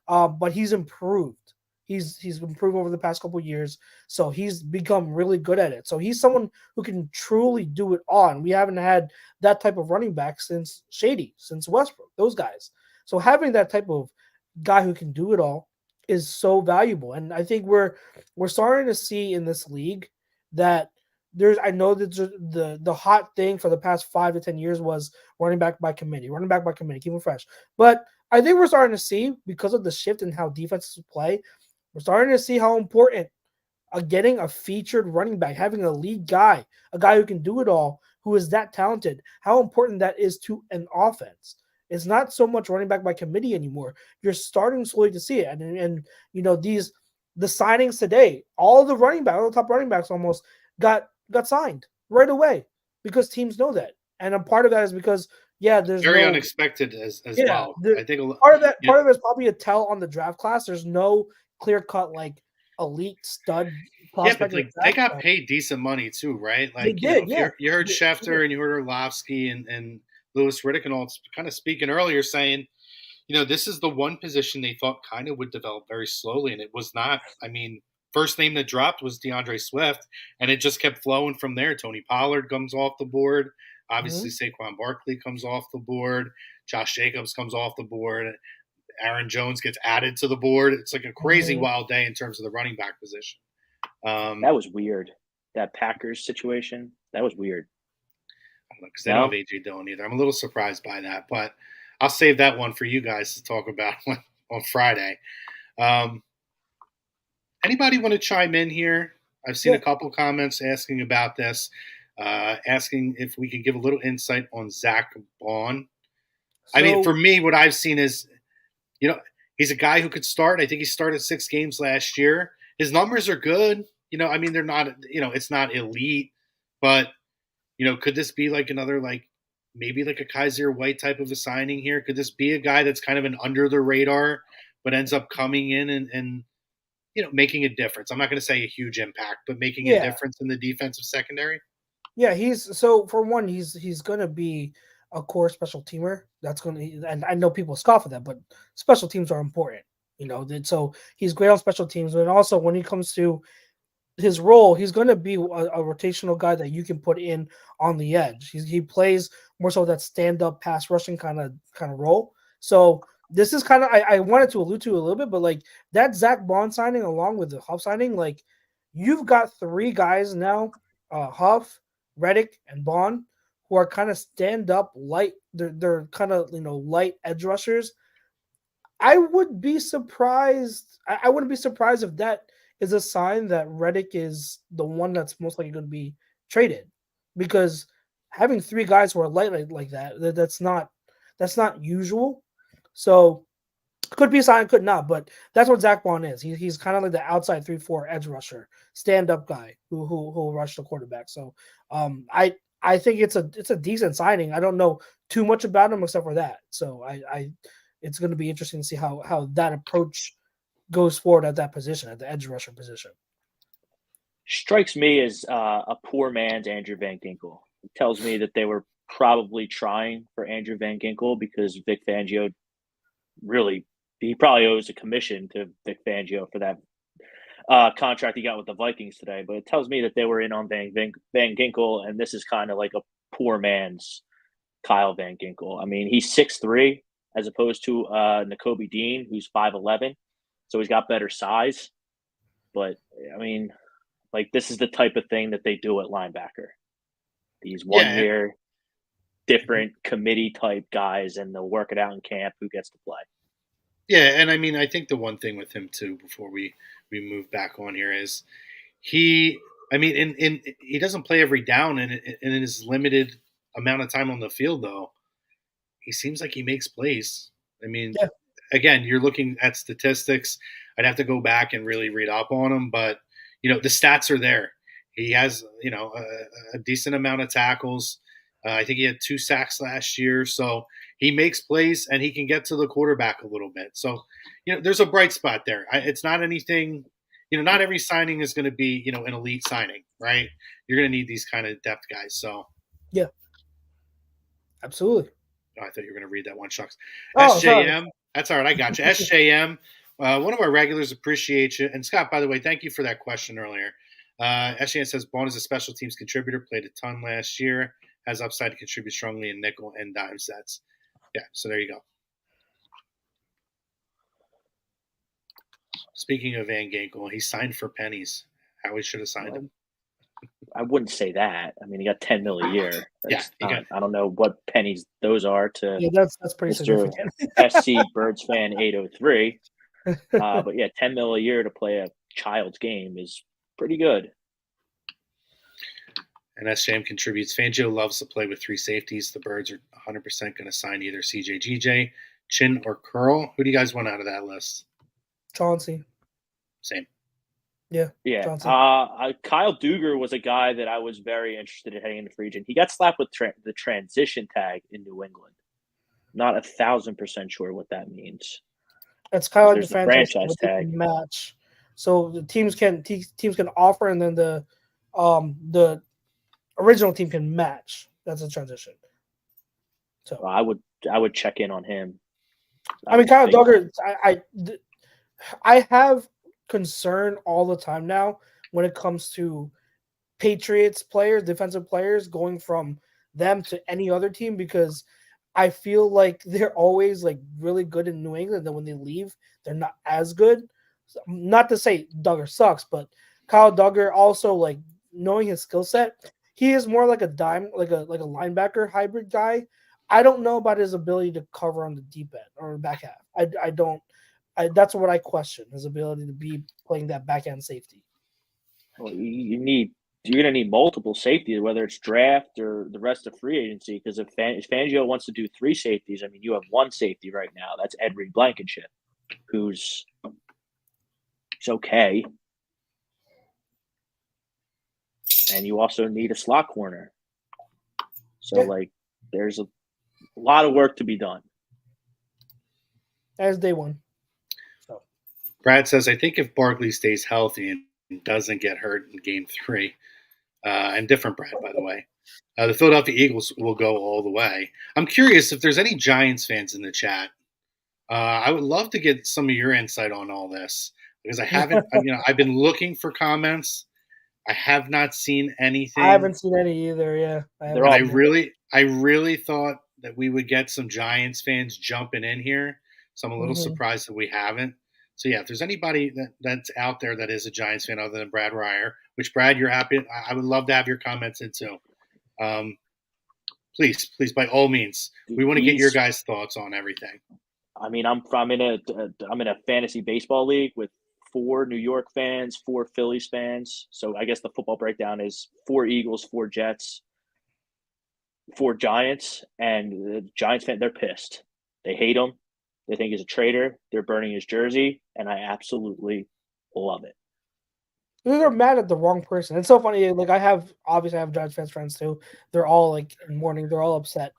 but he's improved. He's improved over the past couple of years, so he's become really good at it. So he's someone who can truly do it all. And we haven't had that type of running back since Shady, since Westbrook, those guys. So having that type of guy who can do it all is so valuable. And I think we're starting to see in this league that I know that the hot thing for the past 5 to 10 years was running back by committee, keep them fresh. But I think we're starting to see, because of the shift in how defenses play, we're starting to see how important getting a featured running back, having a lead guy, a guy who can do it all, who is that talented, how important that is to an offense. It's not so much running back by committee anymore. You're starting slowly to see it. And the signings today, all the top running backs almost got signed right away because teams know that. And a part of that is because there's very unexpected as well. I think part of it is probably a tell on the draft class. There's no clear cut like elite stud prospect. Yeah, but they got paid decent money too, right? Like you heard Schefter and you heard Orlovsky and Lewis Riddick and all kind of speaking earlier, saying, this is the one position they thought kind of would develop very slowly, and it was not. I mean, first name that dropped was DeAndre Swift, and it just kept flowing from there. Tony Pollard comes off the board. Obviously, Saquon Barkley comes off the board. Josh Jacobs comes off the board. Aaron Jones gets added to the board. It's like a crazy wild day in terms of the running back position. That was weird. That Packers situation, that was weird. Because they don't have A.J. Dillon either. I'm a little surprised by that, but I'll save that one for you guys to talk about on Friday. Anybody want to chime in here? I've seen a couple comments asking about this, asking if we could give a little insight on Zach Bond. I mean, for me, what I've seen is, he's a guy who could start. I think he started 6 games last year. His numbers are good. I mean, they're not, it's not elite, but could this be like another, maybe like a Kaiser White type of a signing here? Could this be a guy that's kind of an under the radar, but ends up coming in and making a difference? I'm not going to say a huge impact, but making a difference in the defensive secondary. Yeah, for one, he's going to be a core special teamer. That's going to, and I know people scoff at that, but special teams are important. So he's great on special teams, and also when he comes to his role, he's going to be a rotational guy that you can put in on the edge. He plays more so that stand-up pass rushing kind of role. So this is kind of, I wanted to allude to a little bit, but like that Zach Bond signing along with the Huff signing, like you've got 3 guys now, Huff, Reddick, and Bond, who are kind of stand-up light. They're kind of light edge rushers. I would be surprised. I wouldn't be surprised if that is a sign that Reddick is the one that's most likely going to be traded, because having 3 guys who are light like that's not usual. So could be a sign, could not, but that's what Zach Bond is. He's kind of like the outside 3-4 edge rusher, stand up guy who rush the quarterback. So I think it's a decent signing. I don't know too much about him except for that. So it's going to be interesting to see how that approach goes forward at that position, at the edge rusher position. Strikes me as a poor man's Andrew Van Ginkel. It tells me that they were probably trying for Andrew Van Ginkel because Vic Fangio he probably owes a commission to Vic Fangio for that contract he got with the Vikings today. But it tells me that they were in on Van Ginkel, and this is kind of like a poor man's Kyle Van Ginkel. I mean, he's 6'3", as opposed to Nakobe Dean, who's 5'11", so he's got better size. But I mean, like, this is the type of thing that they do at linebacker. These 1 year different committee type guys, and they'll work it out in camp who gets to play. Yeah, and I mean, I think the one thing with him too, before we move back on here, is he doesn't play every down, and in his limited amount of time on the field, though, he seems like he makes plays. I mean, again, you're looking at statistics. I'd have to go back and really read up on him, but the stats are there. He has a decent amount of tackles. I think he had 2 sacks last year, so he makes plays and he can get to the quarterback a little bit. So there's a bright spot there. It's not anything. Not every signing is going to be an elite signing, right? You're going to need these kind of depth guys. So yeah, absolutely. Oh, I thought you were going to read that one. Shucks. Oh, SJM. sorry. That's all right. I got you. SJM. One of our regulars appreciates you. And Scott, by the way, thank you for that question earlier. SJM says Bond is a special teams contributor, played a ton last year, has upside to contribute strongly in nickel and dime sets. Yeah, so there you go. Speaking of Van Ginkel, he signed for pennies. Howie should have signed him. I wouldn't say that. I mean, he got $10 million a year. I don't know what pennies those are to. Yeah, that's pretty Mr. significant. SC Birds fan 803. But yeah, $10 million a year to play a child's game is pretty good. And SJM contributes. Fangio loves to play with 3 safeties. The Birds are 100% going to sign either CJ, GJ, Chin, or Curl. Who do you guys want out of that list? Chauncey. Same. Yeah. Kyle Duggar was a guy that I was very interested in heading into free agent. He got slapped with the transition tag in New England. Not 1,000% sure what that means. It's kind of like the the franchise tag match. So the teams can offer, and then the original team can match. That's a transition. So I would check in on him. I mean, Kyle Duggar. I have concern all the time now when it comes to Patriots players, defensive players, going from them to any other team, because I feel like they're always like really good in New England. Then when they leave, they're not as good. Not to say Duggar sucks, but Kyle Duggar also, like, knowing his skill set, he is more like a dime, like a linebacker hybrid guy. I don't know about his ability to cover on the deep end or back half. I don't. That's what I question, his ability to be playing that back end safety. Well, you're going to need multiple safeties, whether it's draft or the rest of free agency, because if Fangio wants to do 3 safeties, I mean, you have 1 safety right now. That's Ed Reed Blankenship, who's okay. And you also need a slot corner. So, there's a lot of work to be done. As day one. Brad says, I think if Barkley stays healthy and doesn't get hurt in game 3, and different Brad, by the way, the Philadelphia Eagles will go all the way. I'm curious if there's any Giants fans in the chat. I would love to get some of your insight on all this, because I haven't, I've been looking for comments. I have not seen anything. I haven't seen any either. Yeah. I really thought that we would get some Giants fans jumping in here. So I'm a little surprised that we haven't. So, yeah, if there's anybody that's out there that is a Giants fan other than Brad Ryer, which, Brad, you're happy, I would love to have your comments in too. Please, by all means, we want to get your guys' thoughts on everything. I mean, I'm in a fantasy baseball league with 4 New York fans, 4 Phillies fans. So I guess the football breakdown is 4 Eagles, 4 Jets, 4 Giants, and the Giants fan, they're pissed. They hate him. They think he's a traitor. They're burning his jersey, and I absolutely love it. They're mad at the wrong person. It's so funny. Like, I have Giants fans friends too. They're all like in mourning. They're all upset.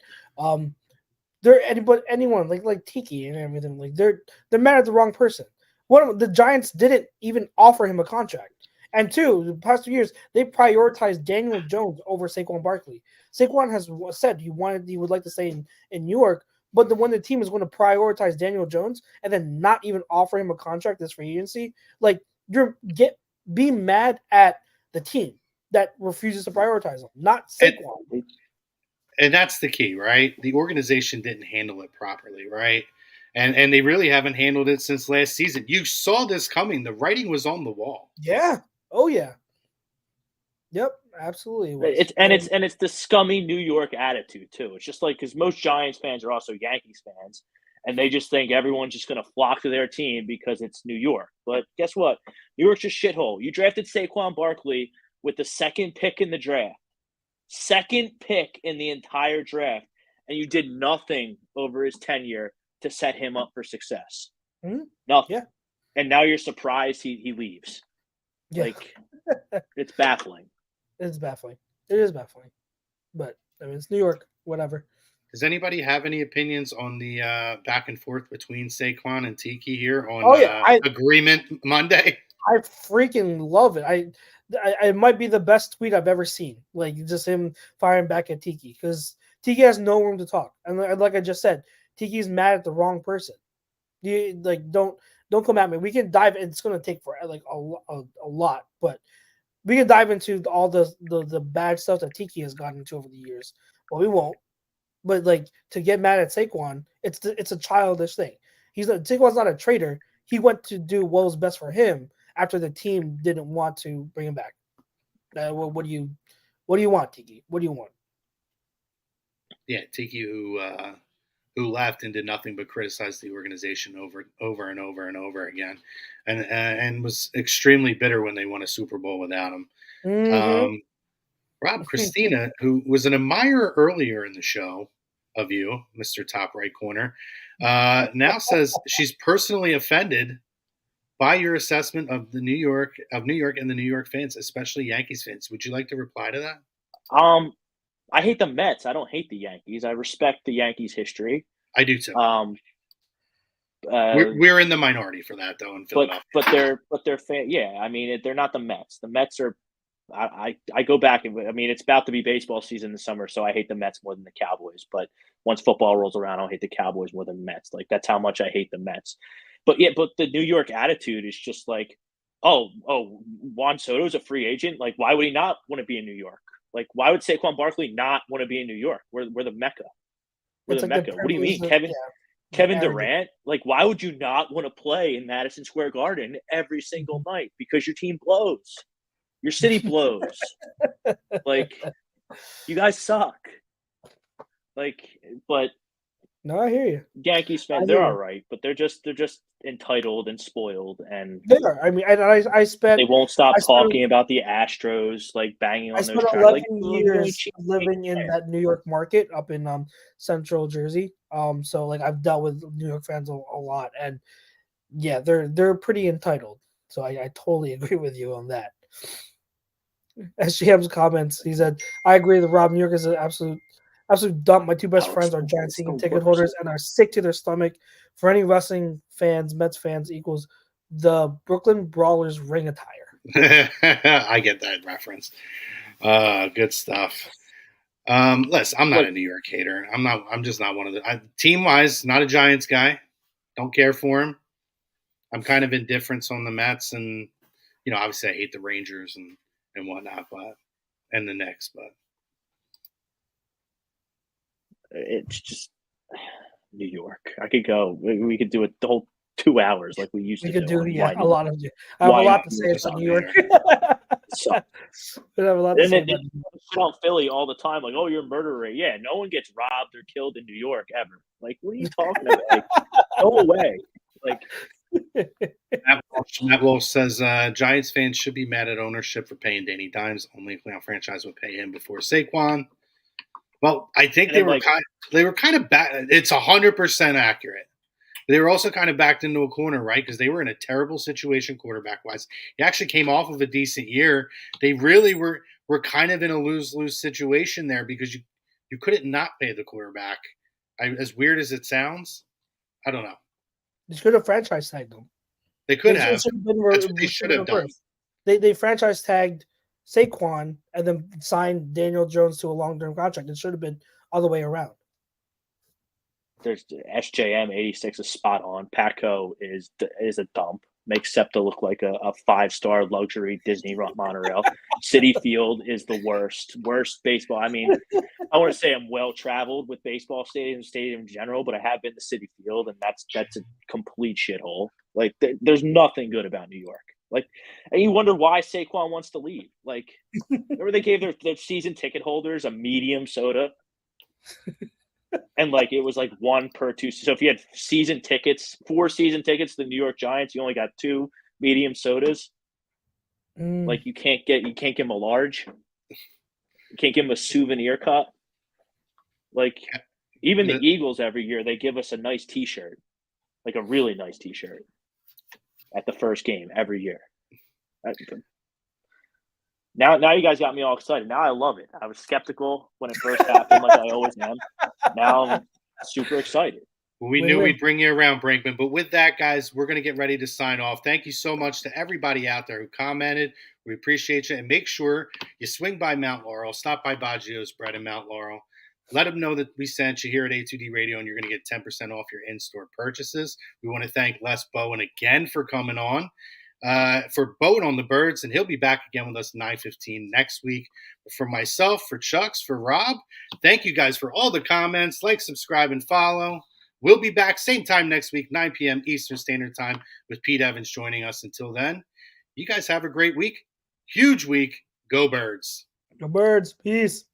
Anyone like Tiki and everything. Like, they're mad at the wrong person. The Giants didn't even offer him a contract. And 2, the past 2 years, they prioritized Daniel Jones over Saquon Barkley. Saquon has said he would like to stay in New York. But when the team is going to prioritize Daniel Jones and then not even offer him a contract this free agency, like, be mad at the team that refuses to prioritize him, not Saquon. And that's the key, right? The organization didn't handle it properly, right? And they really haven't handled it since last season. You saw this coming. The writing was on the wall. Yeah. Oh, yeah. Yep, absolutely. It's the scummy New York attitude too. It's just like, because most Giants fans are also Yankees fans, and they just think everyone's just going to flock to their team because it's New York. But guess what? New York's a shithole. You drafted Saquon Barkley with the 2nd pick in the draft, 2nd pick in the entire draft, and you did nothing over his tenure to set him up for success? Mhm. Nothing. Yeah. And now you're surprised he leaves. Yeah. Like, it's baffling. It's baffling. It is baffling. But I mean, it's New York. Whatever. Does anybody have any opinions on the back and forth between Saquon and Tiki here on Agreement Monday? I freaking love it. It might be the best tweet I've ever seen. Like just him firing back at Tiki because Tiki has no room to talk. And like I just said, Tiki's mad at the wrong person. You like don't come at me. We can dive. It's going to take for like a lot, but we can dive into all the bad stuff that Tiki has gotten into over the years. Well, we won't. But like to get mad at Saquon, it's a childish thing. Saquon's not a traitor. He went to do what was best for him after the team didn't want to bring him back. What do you want, Tiki? What do you want? Yeah, Tiki who left and did nothing but criticize the organization over and over and over again, and was extremely bitter when they won a Super Bowl without him. Mm-hmm. Rob, Christina, who was an admirer earlier in the show of you, Mr. Top Right Corner, now says she's personally offended by your assessment of New York and the New York fans, especially Yankees fans. Would you like to reply to that? I hate the Mets. I don't hate the Yankees. I respect the Yankees' history. I do too. We're in the minority for that, though, in Philadelphia. But they're yeah. I mean, they're not the Mets. The Mets are. I go back and I mean, it's about to be baseball season this summer, so I hate the Mets more than the Cowboys. But once football rolls around, I'll hate the Cowboys more than the Mets. Like that's how much I hate the Mets. But the New York attitude is just like, oh, Juan Soto's a free agent. Like, why would he not want to be in New York? Like, why would Saquon Barkley not want to be in New York? We're the Mecca. We're the Mecca. What do you mean, Kevin Durant? Like, why would you not want to play in Madison Square Garden every single night? Because your team blows. Your city blows. Like, you guys suck. Like, but no, I hear you. Yankees fans, they're all right, but they're just entitled and spoiled, and they are. I mean, I spent. They won't stop talking about the Astros, like banging on those. I spent 11 years living in that New York market up in Central Jersey. So like I've dealt with New York fans a lot, and yeah, they're pretty entitled. So I totally agree with you on that. SGM's comments, he said, I agree that Rob, New York is an absolute dump. My two best friends are Giants season ticket holders and are sick to their stomach. For any wrestling fans, Mets fans equals the Brooklyn Brawlers ring attire. I get that reference. Good stuff. Listen, I'm not a New York hater. I'm just not one of the team-wise, not a Giants guy. Don't care for him. I'm kind of indifferent on the Mets, and obviously I hate the Rangers and whatnot, and the Knicks, but it's just New York. I could go. We could do it the whole 2 hours like we used to do. We could do a lot of. I have a lot to say about New York. So, I have a lot to say about New York. On Philly all the time, like, oh, you're a murderer. Yeah, no one gets robbed or killed in New York ever. Like, what are you talking about? Like, go away. Like. Matt Walsh says Giants fans should be mad at ownership for paying Danny Dimes. Only a playoff franchise would pay him before Saquon. Well, I think they were kind of back. It's 100% accurate. They were also kind of backed into a corner, right? Because they were in a terrible situation quarterback wise. He actually came off of a decent year. They really were kind of in a lose-lose situation there because you couldn't not pay the quarterback. As weird as it sounds, I don't know. They should have franchise tagged them. They could have. That's what they should have done. They franchise tagged Saquon and then signed Daniel Jones to a long-term contract. It should have been all the way around. There's SJM 86 is spot on. Patco is a dump. Makes SEPTA look like a 5-star luxury Disney monorail. City Field is the worst baseball. I mean, I want to say I'm well traveled with baseball stadium in general, but I have been to City Field, and that's a complete shithole. Like, there's nothing good about New York. Like, and you wonder why Saquon wants to leave. Like, remember they gave their season ticket holders a medium soda, and like it was like one per two. So if you had 4 season tickets to the New York Giants, you only got 2 medium sodas. Like you can't give him a large. You can't give him a souvenir cup. Like Even the Eagles every year, they give us a nice T-shirt, like a really nice T-shirt at the first game every year. Now you guys got me all excited. Now I love it. I was skeptical when it first happened, like I always am. Now I'm super excited. Well, we knew we'd bring you around, Brinkman. But with that, guys, we're going to get ready to sign off. Thank you so much to everybody out there who commented. We appreciate you. And make sure you swing by Mount Laurel. Stop by Baggio's Bread in Mount Laurel. Let them know that we sent you here at A2D Radio, and you're going to get 10% off your in-store purchases. We want to thank Les Bowen again for coming on. For Bowen on the Birds, and he'll be back again with us 9:15 next week. For myself, for Chucks, for Rob, thank you guys for all the comments. Like, subscribe, and follow. We'll be back same time next week, 9 p.m. Eastern Standard Time, with Pete Evans joining us. Until then, you guys have a great week. Huge week. Go Birds. Go Birds. Peace.